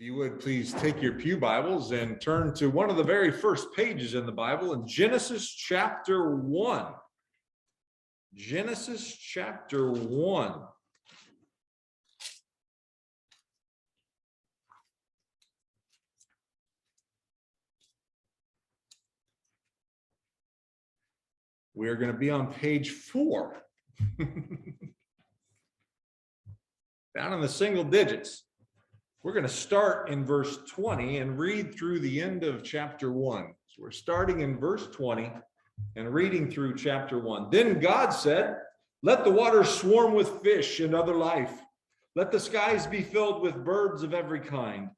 you would please take your pew Bibles and turn to one of the very first pages in the Bible in Genesis chapter 1. Genesis chapter 1. We're going to be on page 4. Down in the single digits. We're going to start in verse 20 and read through the end of chapter 1. So we're starting in verse 20 and reading through chapter 1. Then God said, "Let the waters swarm with fish and other life. Let the skies be filled with birds of every kind."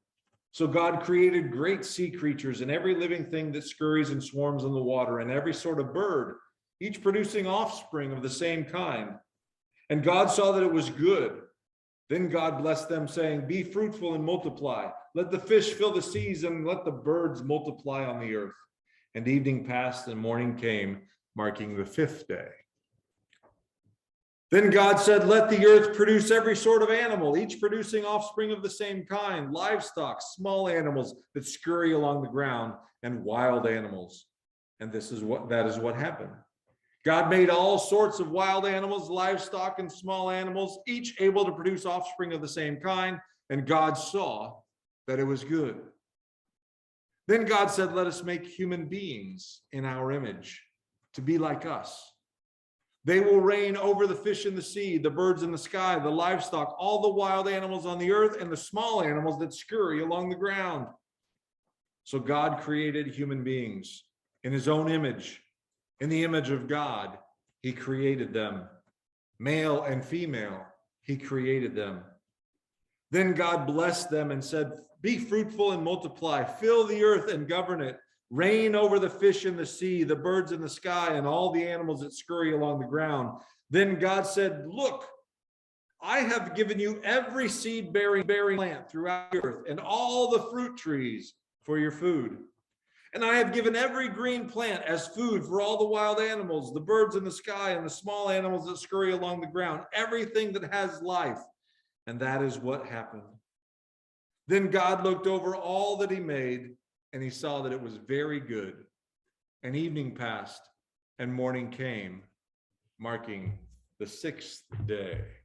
So God created great sea creatures and every living thing that scurries and swarms in the water, and every sort of bird, each producing offspring of the same kind. And God saw that it was good. Then God blessed them, saying, "Be fruitful and multiply. Let the fish fill the seas and let the birds multiply on the earth." And evening passed and morning came, marking the 5th day. Then God said, "Let the earth produce every sort of animal, each producing offspring of the same kind, livestock, small animals that scurry along the ground, and wild animals." And that is what happened. God made all sorts of wild animals, livestock, and small animals, each able to produce offspring of the same kind, and God saw that it was good. Then God said, "Let us make human beings in our image, to be like us. They will reign over the fish in the sea, the birds in the sky, the livestock, all the wild animals on the earth, and the small animals that scurry along the ground." So God created human beings in his own image. In the image of God, he created them. Male and female, he created them. Then God blessed them and said, "Be fruitful and multiply, fill the earth and govern it. Reign over the fish in the sea, the birds in the sky, and all the animals that scurry along the ground." Then God said, "Look, I have given you every seed-bearing plant throughout the earth, and all the fruit trees for your food. And I have given every green plant as food for all the wild animals, the birds in the sky, and the small animals that scurry along the ground, everything that has life." And that is what happened. Then God looked over all that he made, and he saw that it was very good. And evening passed, and morning came, marking the 6th day.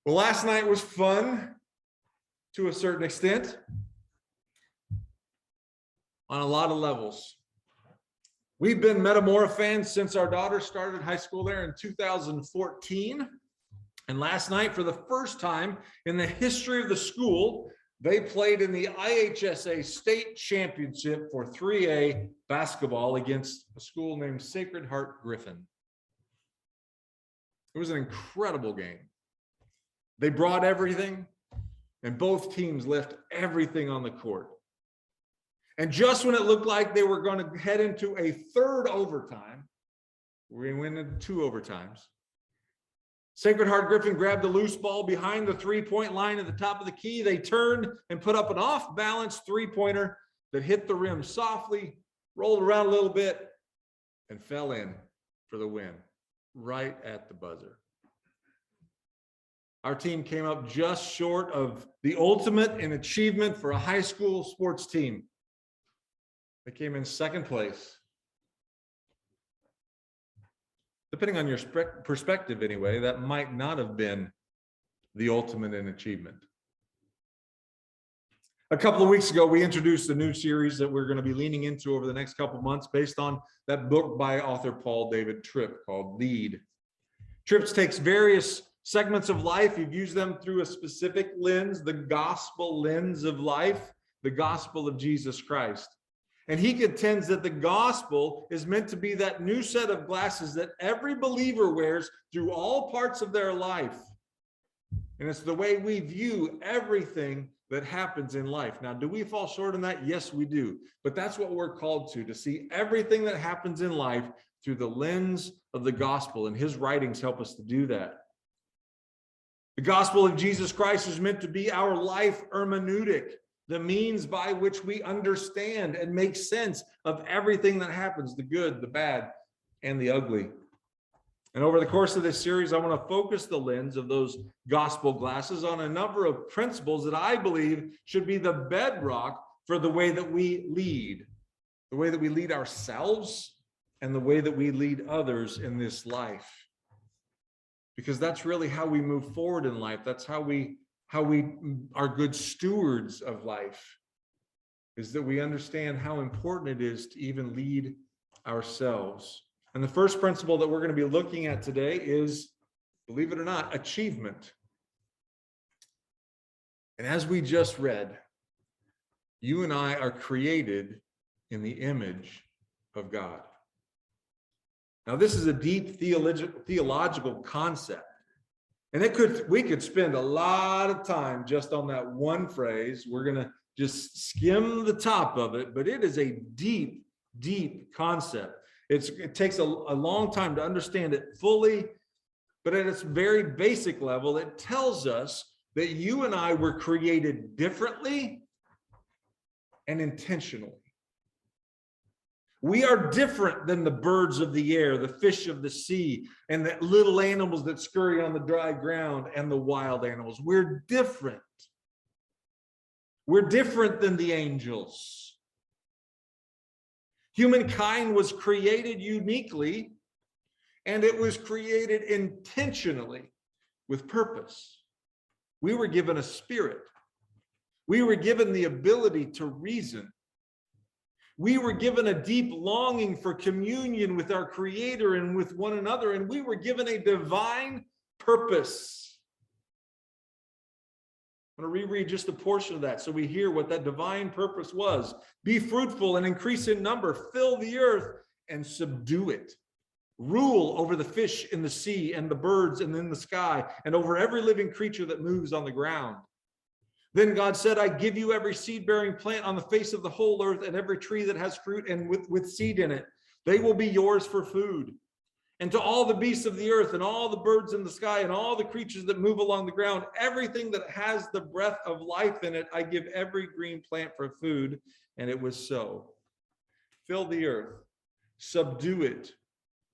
Well, last night was fun to a certain extent. On a lot of levels. We've been Metamora fans since our daughter started high school there in 2014. And last night, for the first time in the history of the school, they played in the IHSA state championship for 3A basketball against a school named Sacred Heart Griffin. It was an incredible game. They brought everything, and both teams left everything on the court. And just when it looked like they were going to head into a third overtime, we went into 2 overtimes. Sacred Heart Griffin grabbed the loose ball behind the three-point line at the top of the key. They turned and put up an off-balance three-pointer that hit the rim softly, rolled around a little bit, and fell in for the win, right at the buzzer. Our team came up just short of the ultimate in achievement for a high school sports team. They came in 2nd place. Depending on your perspective anyway, that might not have been the ultimate in achievement. A couple of weeks ago, we introduced a new series that we're going to be leaning into over the next couple of months based on that book by author Paul David Tripp called Lead. Tripp takes various segments of life. He views them through a specific lens, the gospel lens of life, the gospel of Jesus Christ. And he contends that the gospel is meant to be that new set of glasses that every believer wears through all parts of their life. And it's the way we view everything that happens in life. Now, do we fall short on that? Yes, we do. But that's what we're called to see everything that happens in life through the lens of the gospel. And his writings help us to do that. The gospel of Jesus Christ is meant to be our life hermeneutic, the means by which we understand and make sense of everything that happens, the good, the bad, and the ugly. And over the course of this series, I want to focus the lens of those gospel glasses on a number of principles that I believe should be the bedrock for the way that we lead ourselves and the way that we lead others in this life. Because that's really how we move forward in life. That's how we are good stewards of life, is that we understand how important it is to even lead ourselves. And the first principle that we're going to be looking at today is, believe it or not, achievement. And as we just read, you and I are created in the image of God. Now, this is a deep theological concept. And we could spend a lot of time just on that one phrase. We're going to just skim the top of it, but it is a deep, deep concept. It takes a long time to understand it fully, but at its very basic level, it tells us that you and I were created differently and intentionally. We are different than the birds of the air, the fish of the sea, and the little animals that scurry on the dry ground, and the wild animals. We're different. We're different than the angels. Humankind was created uniquely, and it was created intentionally with purpose. We were given a spirit. We were given the ability to reason. We were given a deep longing for communion with our Creator and with one another, and we were given a divine purpose. I'm going to reread just a portion of that so we hear what that divine purpose was. Be fruitful and increase in number, fill the earth and subdue it. Rule over the fish in the sea and the birds and in the sky, and over every living creature that moves on the ground. Then God said, I give you every seed-bearing plant on the face of the whole earth, and every tree that has fruit and with seed in it. They will be yours for food. And to all the beasts of the earth, and all the birds in the sky, and all the creatures that move along the ground, everything that has the breath of life in it, I give every green plant for food. And it was so. Fill the earth, subdue it,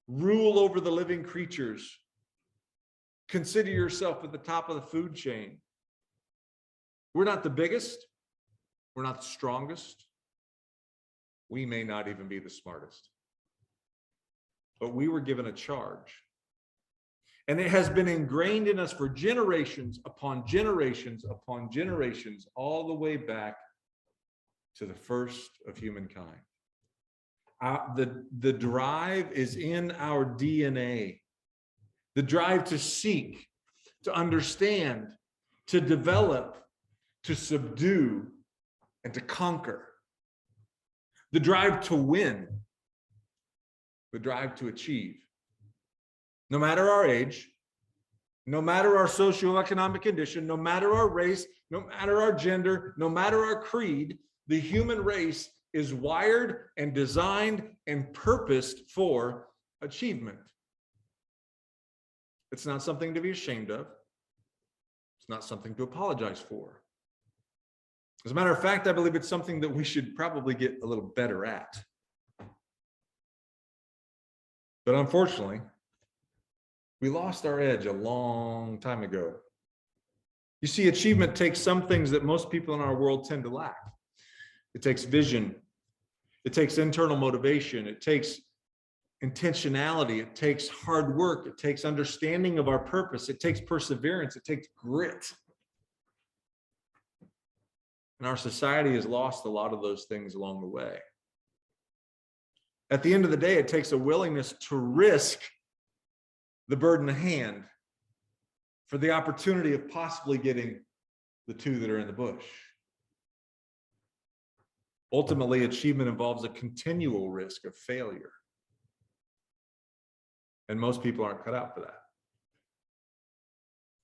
rule over the living creatures. Consider yourself at the top of the food chain. We're not the biggest. We're not the strongest. We may not even be the smartest. But we were given a charge. And it has been ingrained in us for generations upon generations upon generations, all the way back to the first of humankind. The drive is in our DNA. The drive to seek, to understand, to develop, to subdue, and to conquer. The drive to win. The drive to achieve. No matter our age, no matter our socioeconomic condition, no matter our race, no matter our gender, no matter our creed, the human race is wired and designed and purposed for achievement. It's not something to be ashamed of. It's not something to apologize for. As a matter of fact, I believe it's something that we should probably get a little better at. But unfortunately, we lost our edge a long time ago. You see, achievement takes some things that most people in our world tend to lack. It takes vision. It takes internal motivation. It takes intentionality. It takes hard work. It takes understanding of our purpose. It takes perseverance. It takes grit. And our society has lost a lot of those things along the way. At the end of the day, it takes a willingness to risk the bird in the hand for the opportunity of possibly getting the two that are in the bush. Ultimately, achievement involves a continual risk of failure. And most people aren't cut out for that.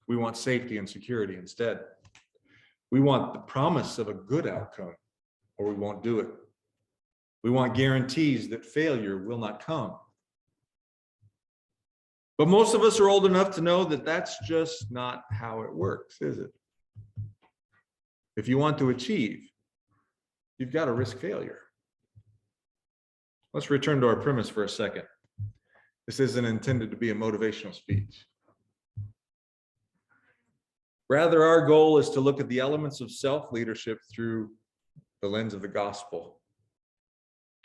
We want safety and security instead. We want the promise of a good outcome, or we won't do it. We want guarantees that failure will not come. But most of us are old enough to know that that's just not how it works, is it? If you want to achieve, you've got to risk failure. Let's return to our premise for a second. This isn't intended to be a motivational speech. Rather, our goal is to look at the elements of self-leadership through the lens of the gospel.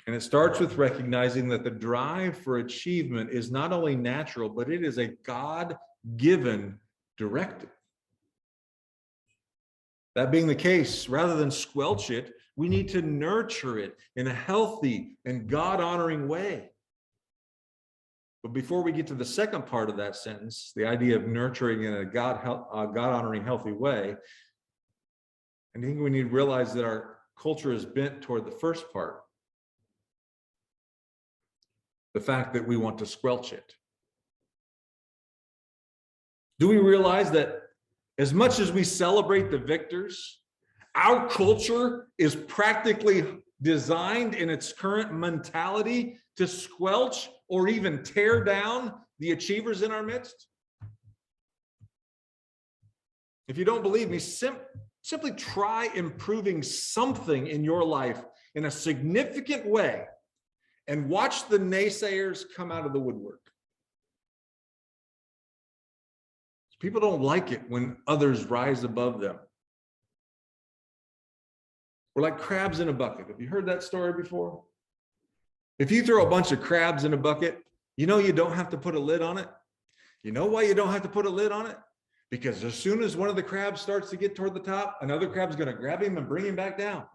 And it starts with recognizing that the drive for achievement is not only natural, but it is a God-given directive. That being the case, rather than squelch it, we need to nurture it in a healthy and God-honoring way. But before we get to the second part of that sentence, the idea of nurturing in a God-honoring, healthy way, I think we need to realize that our culture is bent toward the first part. The fact that we want to squelch it. Do we realize that as much as we celebrate the victors, our culture is practically designed in its current mentality to squelch or even tear down the achievers in our midst? If you don't believe me, simply try improving something in your life in a significant way and watch the naysayers come out of the woodwork. People don't like it when others rise above them. We're like crabs in a bucket. Have you heard that story before? If you throw a bunch of crabs in a bucket, you know you don't have to put a lid on it. You know why you don't have to put a lid on it? Because as soon as one of the crabs starts to get toward the top, another crab's going to grab him and bring him back down.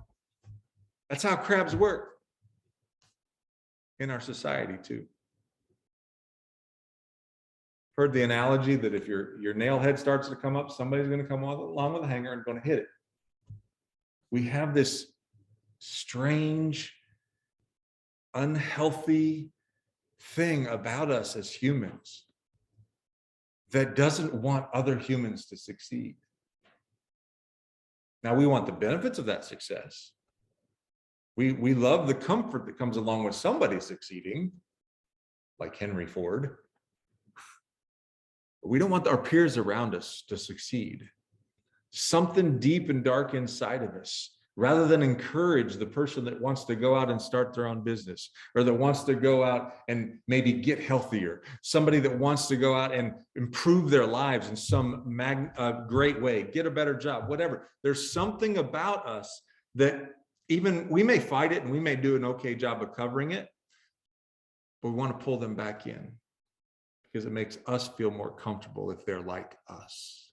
That's how crabs work in our society too. Heard the analogy that if your nail head starts to come up, somebody's going to come along with a hanger and going to hit it. We have this strange, unhealthy thing about us as humans that doesn't want other humans to succeed. Now, we want the benefits of that success. We love the comfort that comes along with somebody succeeding, like Henry Ford. We don't want our peers around us to succeed. Something deep and dark inside of us, rather than encourage the person that wants to go out and start their own business, or that wants to go out and maybe get healthier, somebody that wants to go out and improve their lives in some great way, get a better job, whatever. There's something about us that even we may fight it and we may do an okay job of covering it, but we want to pull them back in because it makes us feel more comfortable if they're like us.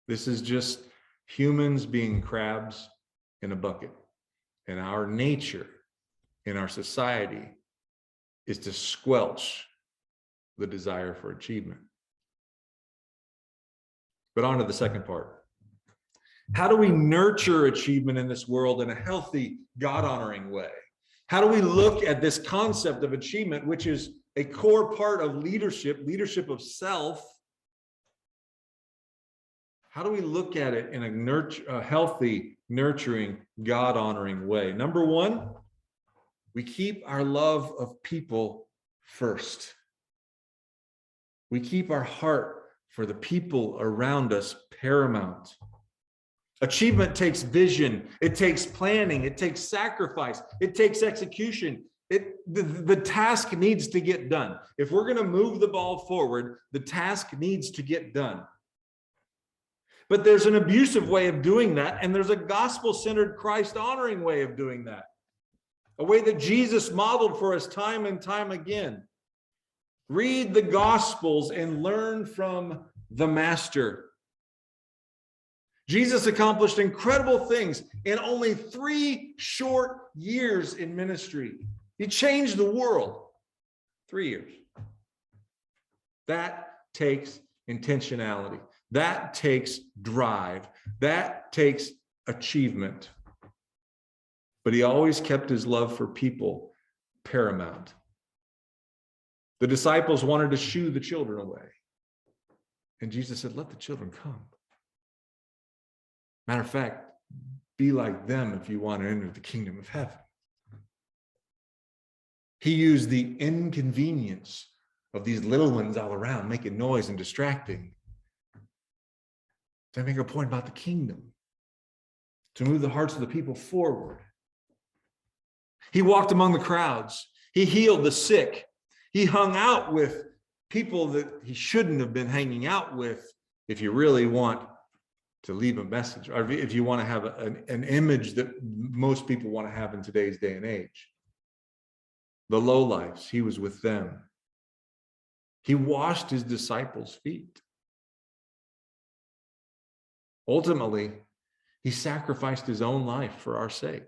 This is just humans being crabs in a bucket. And our nature in our society is to squelch the desire for achievement. But on to the second part. How do we nurture achievement in this world in a healthy, God-honoring way? How do we look at this concept of achievement, which is a core part of leadership of self? How do we look at it in a healthy, nurturing, God-honoring way? Number one, we keep our love of people first. We keep our heart for the people around us paramount. Achievement takes vision, it takes planning, it takes sacrifice, it takes execution. The task needs to get done. If we're going to move the ball forward, the task needs to get done. But there's an abusive way of doing that, and there's a gospel-centered, Christ-honoring way of doing that. A way that Jesus modeled for us time and time again. Read the Gospels and learn from the Master. Jesus accomplished incredible things in only 3 short years in ministry. He changed the world. 3 years. That takes intentionality. That takes drive. That takes achievement. But he always kept his love for people paramount. The disciples wanted to shoo the children away. And Jesus said, let the children come. Matter of fact, be like them if you want to enter the kingdom of heaven. He used the inconvenience of these little ones all around, making noise and distracting, to make a point about the kingdom, to move the hearts of the people forward. He walked among the crowds. He healed the sick. He hung out with people that he shouldn't have been hanging out with, if you really want to leave a message, or if you want to have an image that most people want to have in today's day and age. The lowlifes, he was with them. He washed his disciples' feet. Ultimately, he sacrificed his own life for our sake.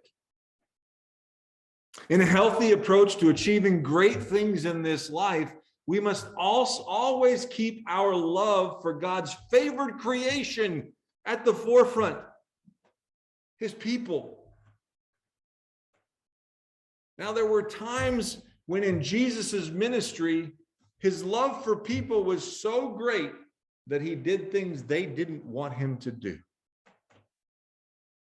In a healthy approach to achieving great things in this life, we must also always keep our love for God's favored creation at the forefront, his people. Now, there were times when in Jesus's ministry, his love for people was so great that he did things they didn't want him to do.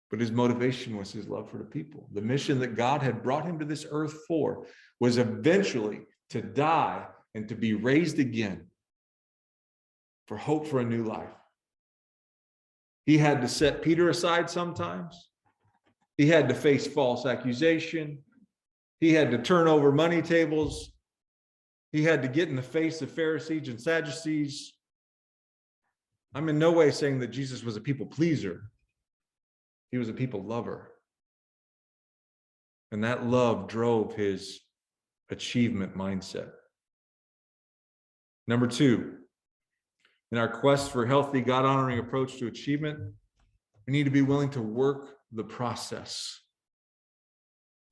But his motivation was his love for the people. The mission that God had brought him to this earth for was eventually to die and to be raised again for hope for a new life. He had to set Peter aside sometimes. He had to face false accusation. He had to turn over money tables. He had to get in the face of Pharisees and Sadducees. I'm in no way saying that Jesus was a people pleaser. He was a people lover. And that love drove his achievement mindset. Number two, in our quest for a healthy, God-honoring approach to achievement, we need to be willing to work the process.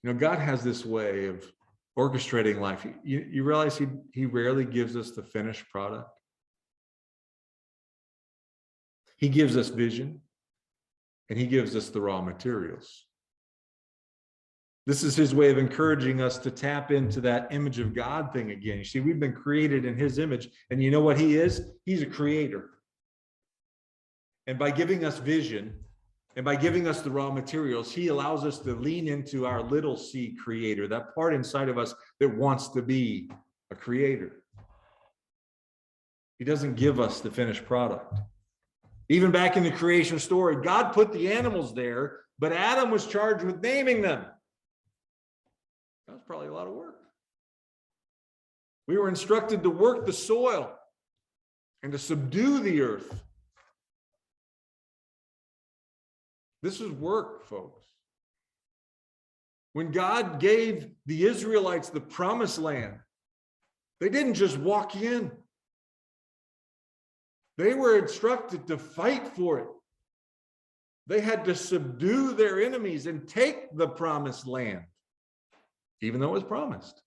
You know, God has this way of orchestrating life. You realize he rarely gives us the finished product. He gives us vision, and he gives us the raw materials. This is his way of encouraging us to tap into that image of God thing again. You see, we've been created in his image, and you know what he is? He's a creator. And by giving us vision, and by giving us the raw materials, he allows us to lean into our little c creator, that part inside of us that wants to be a creator. He doesn't give us the finished product. Even back in the creation story, God put the animals there, but Adam was charged with naming them. That was probably a lot of work. We were instructed to work the soil and to subdue the earth. This is work, folks. When God gave the Israelites the promised land, they didn't just walk in. They were instructed to fight for it. They had to subdue their enemies and take the promised land, even though it was promised.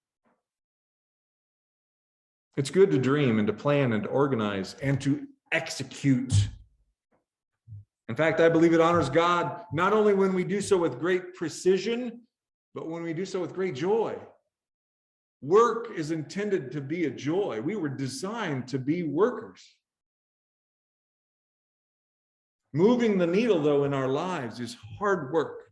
It's good to dream and to plan and to organize and to execute. In fact, I believe it honors God not only when we do so with great precision, but when we do so with great joy. Work is intended to be a joy. We were designed to be workers. Moving the needle, though, in our lives is hard work.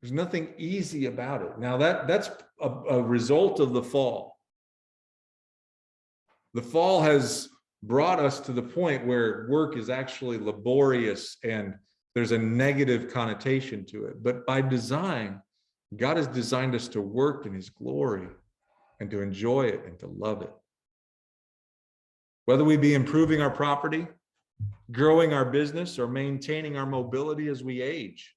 There's nothing easy about it. Now, that's a result of the fall. The fall has brought us to the point where work is actually laborious and there's a negative connotation to it. But by design, God has designed us to work in his glory and to enjoy it and to love it. Whether we be improving our property, growing our business, or maintaining our mobility as we age,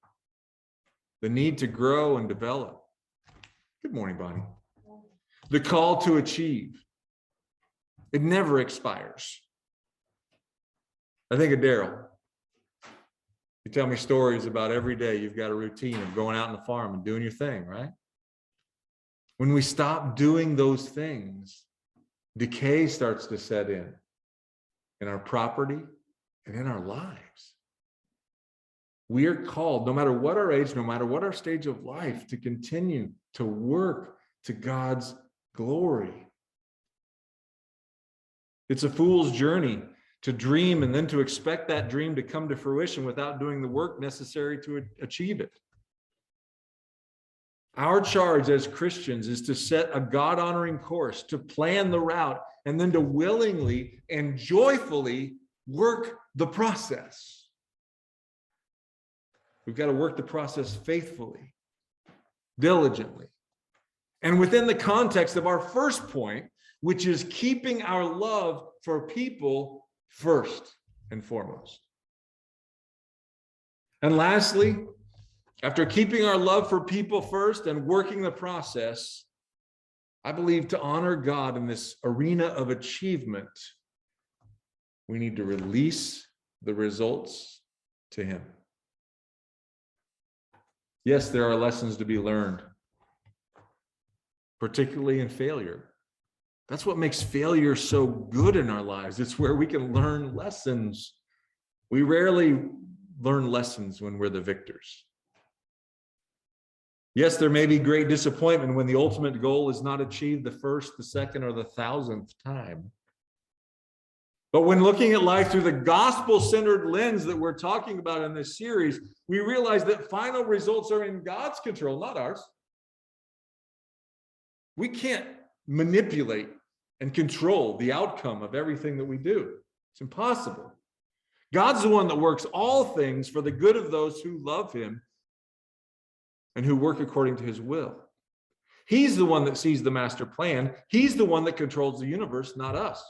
the need to grow and develop. Good morning, Bonnie. The call to achieve. It never expires. I think of Daryl. You tell me stories about every day you've got a routine of going out on the farm and doing your thing, right? When we stop doing those things, decay starts to set in our property and in our lives. We are called, no matter what our age, no matter what our stage of life, to continue to work to God's glory. It's a fool's journey to dream and then to expect that dream to come to fruition without doing the work necessary to achieve it. Our charge as Christians is to set a God-honoring course, to plan the route, and then to willingly and joyfully work the process. We've got to work the process faithfully, diligently, And within the context of our first point, which is keeping our love for people first and foremost. And lastly, after keeping our love for people first and working the process, I believe to honor God in this arena of achievement, we need to release the results to Him. Yes, there are lessons to be learned, particularly in failure. That's what makes failure so good in our lives. It's where we can learn lessons. We rarely learn lessons when we're the victors. Yes, there may be great disappointment when the ultimate goal is not achieved the first, the second, or the 1,000th time. But when looking at life through the gospel-centered lens that we're talking about in this series, we realize that final results are in God's control, not ours. We can't manipulate and control the outcome of everything that we do. It's impossible. God's the one that works all things for the good of those who love Him and who work according to His will. He's the one that sees the master plan. He's the one that controls the universe, not us.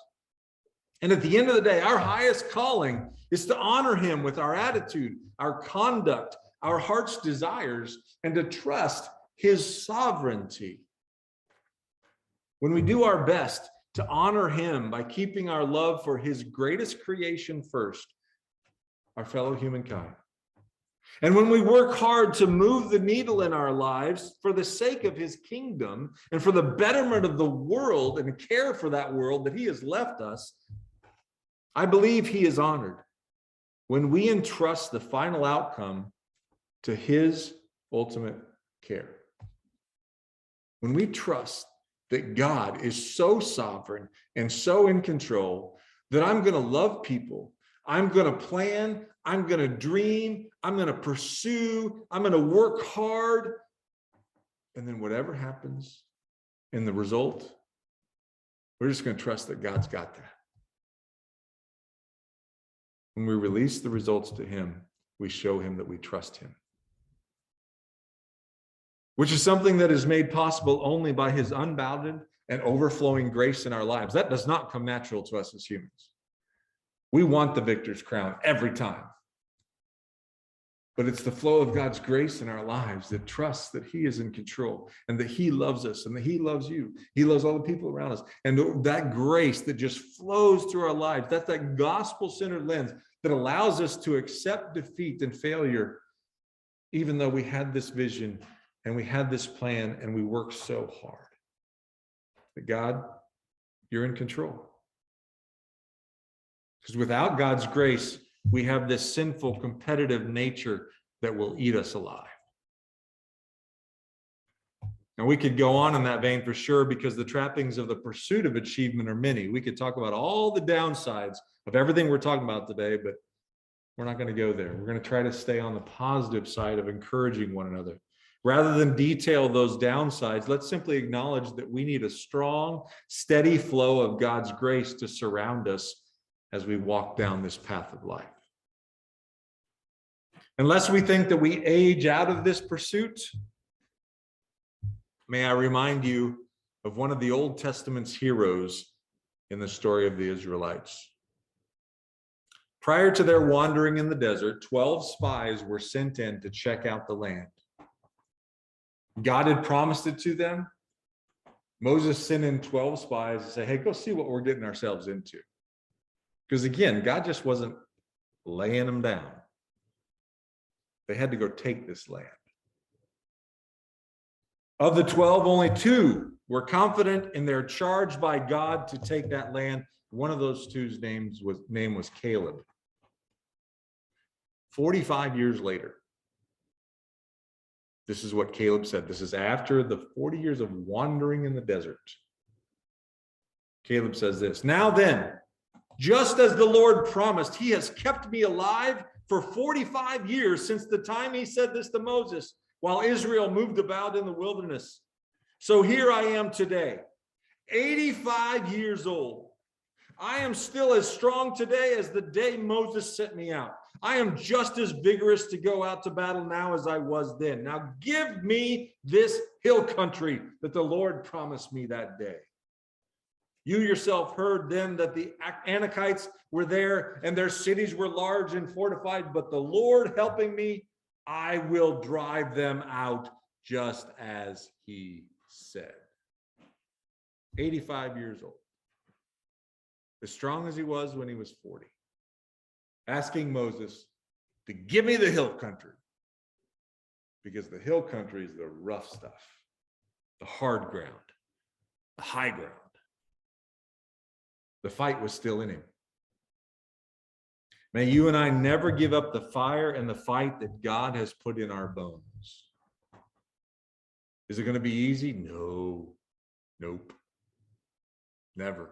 And at the end of the day, our highest calling is to honor Him with our attitude, our conduct, our heart's desires, and to trust His sovereignty. When we do our best to honor Him by keeping our love for His greatest creation first, our fellow humankind. And when we work hard to move the needle in our lives for the sake of His kingdom and for the betterment of the world and care for that world that He has left us, I believe He is honored when we entrust the final outcome to His ultimate care. When we trust that God is so sovereign and so in control that I'm going to love people, I'm going to plan, I'm going to dream, I'm going to pursue, I'm going to work hard, and then whatever happens in the result, we're just going to trust that God's got that. When we release the results to Him, we show Him that we trust Him, which is something that is made possible only by His unbounded and overflowing grace in our lives. That does not come natural to us as humans. We want the victor's crown every time. But it's the flow of God's grace in our lives that trusts that He is in control and that He loves us and that He loves you. He loves all the people around us. And that grace that just flows through our lives, that's that gospel-centered lens that allows us to accept defeat and failure, even though we had this vision and we had this plan and we worked so hard. But God, You're in control. Because without God's grace, we have this sinful, competitive nature that will eat us alive. And we could go on in that vein for sure, because the trappings of the pursuit of achievement are many. We could talk about all the downsides of everything we're talking about today, but we're not going to go there. We're going to try to stay on the positive side of encouraging one another. Rather than detail those downsides, let's simply acknowledge that we need a strong, steady flow of God's grace to surround us as we walk down this path of life. Unless we think that we age out of this pursuit, may I remind you of one of the Old Testament's heroes in the story of the Israelites. Prior to their wandering in the desert, 12 spies were sent in to check out the land. God had promised it to them. Moses sent in 12 spies to say, hey, go see what we're getting ourselves into. Because again, God just wasn't laying them down. They had to go take this land. Of the 12, only 2 were confident in their charge by God to take that land. One of those 2's name was Caleb. 45 years later, this is what Caleb said. This is after the 40 years of wandering in the desert. Caleb says this, now then, just as the Lord promised, He has kept me alive for 45 years since the time He said this to Moses, while Israel moved about in the wilderness. So here I am today, 85 years old. I am still as strong today as the day Moses sent me out. I am just as vigorous to go out to battle now as I was then. Now give me this hill country that the Lord promised me that day. You yourself heard then that the Anakites were there and their cities were large and fortified, but the Lord helping me, I will drive them out just as he said. 85 years old. As strong as he was when he was 40. Asking Moses to give me the hill country. Because the hill country is the rough stuff, the hard ground, the high ground. The fight was still in him. May you and I never give up the fire and the fight that God has put in our bones. Is it going to be easy? No. Nope. Never.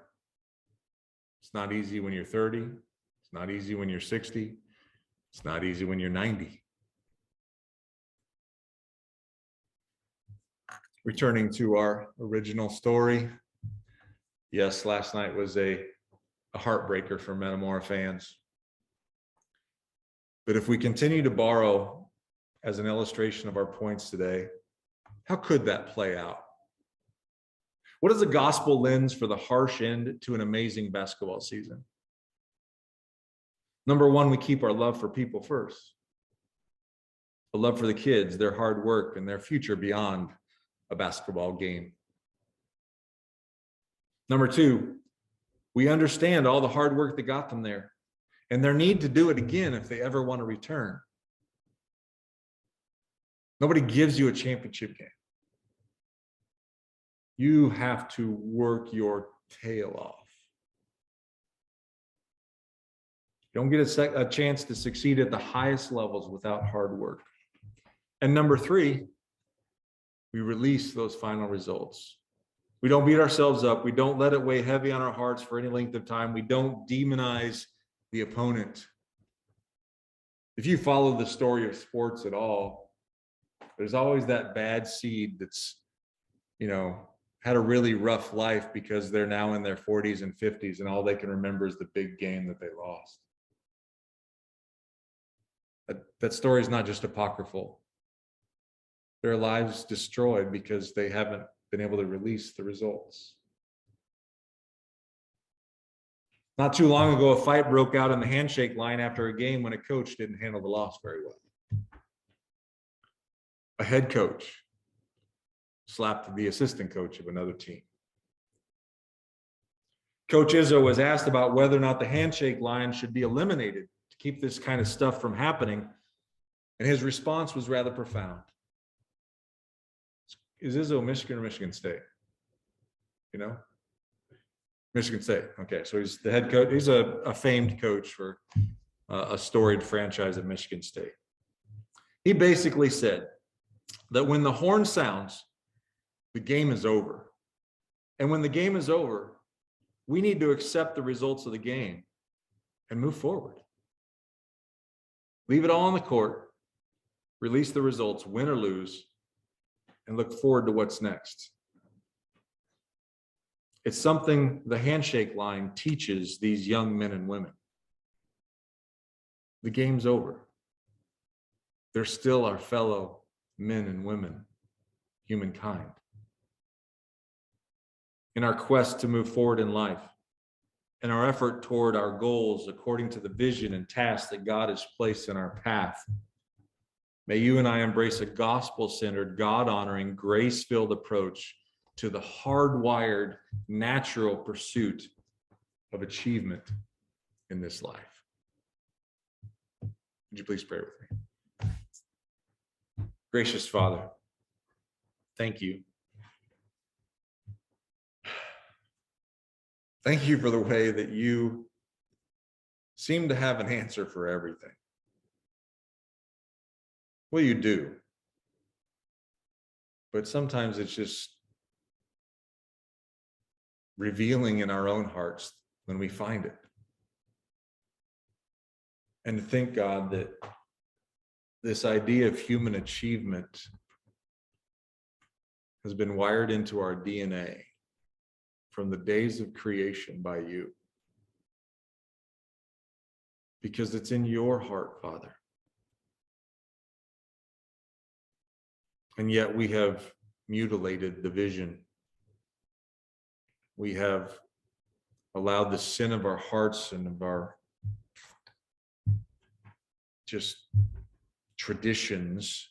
It's not easy when you're 30. It's not easy when you're 60. It's not easy when you're 90. Returning to our original story. Yes, last night was a heartbreaker for Metamora fans. But if we continue to borrow as an illustration of our points today, how could that play out? What is the gospel lens for the harsh end to an amazing basketball season? Number one, we keep our love for people first. A love for the kids, their hard work, and their future beyond a basketball game. Number two, we understand all the hard work that got them there and their need to do it again if they ever want to return. Nobody gives you a championship game. You have to work your tail off. You don't get a chance to succeed at the highest levels without hard work. And number three, we release those final results. We don't beat ourselves up. We don't let it weigh heavy on our hearts for any length of time. We don't demonize the opponent. If you follow the story of sports at all, there's always that bad seed that's, had a really rough life because they're now in their 40s and 50s and all they can remember is the big game that they lost. That story is not just apocryphal. Their lives destroyed because they haven't been able to release the results. Not too long ago, a fight broke out in the handshake line after a game when a coach didn't handle the loss very well. A head coach slapped the assistant coach of another team. Coach Izzo was asked about whether or not the handshake line should be eliminated to keep this kind of stuff from happening, and his response was rather profound. Is Izzo Michigan or Michigan State? Michigan State. Okay, so he's the head coach. He's a famed coach for a storied franchise at Michigan State. He basically said that when the horn sounds, the game is over. And when the game is over, we need to accept the results of the game and move forward. Leave it all on the court, release the results, win or lose, and look forward to what's next. It's something the handshake line teaches these young men and women. The game's over. They're still our fellow men and women, humankind. In our quest to move forward in life, and our effort toward our goals according to the vision and tasks that God has placed in our path, may you and I embrace a gospel-centered, God-honoring, grace-filled approach to the hardwired, natural pursuit of achievement in this life. Would you please pray with me? Gracious Father, thank you. Thank you for the way that you seem to have an answer for everything. Well, you do. But sometimes it's just revealing in our own hearts when we find it. And to think, God, that this idea of human achievement has been wired into our DNA from the days of creation by you. because it's in your heart, Father. And yet we have mutilated the vision. We have allowed the sin of our hearts and of our just traditions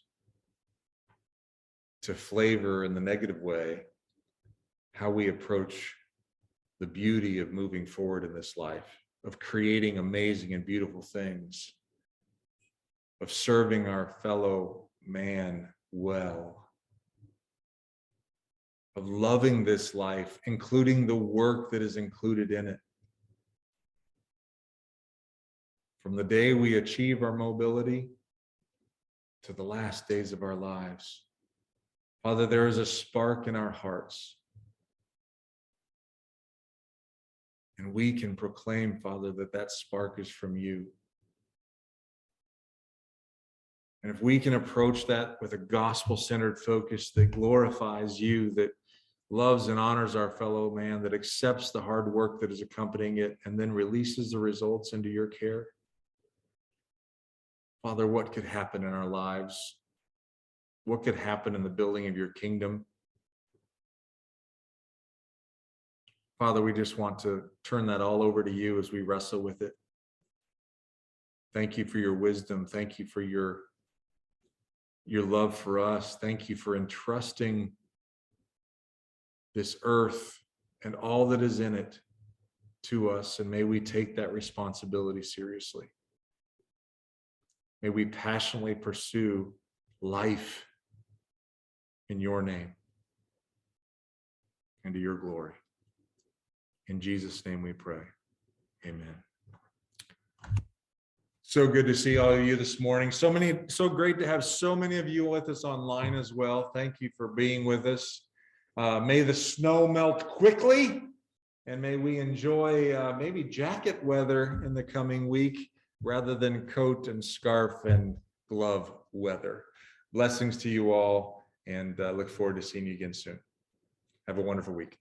to flavor in the negative way how we approach the beauty of moving forward in this life, of creating amazing and beautiful things, of serving our fellow man well, of loving this life, including the work that is included in it. From the day we achieve our mobility to the last days of our lives. Father, there is a spark in our hearts. And we can proclaim, Father, that that spark is from you. And if we can approach that with a gospel-centered focus that glorifies you, that loves and honors our fellow man, that accepts the hard work that is accompanying it, and then releases the results into your care, Father, what could happen in our lives? What could happen in the building of your kingdom? Father, we just want to turn that all over to you as we wrestle with it. Thank you for your wisdom. Thank you for your love for us. Thank you for entrusting this earth and all that is in it to us. And may we take that responsibility seriously. May we passionately pursue life in your name and to your glory. In Jesus' name we pray. Amen. So good to see all of you this morning. So great to have so many of you with us online as well. Thank you for being with us. May the snow melt quickly, and may we enjoy maybe jacket weather in the coming week rather than coat and scarf and glove weather. Blessings to you all, and look forward to seeing you again soon. Have a wonderful week.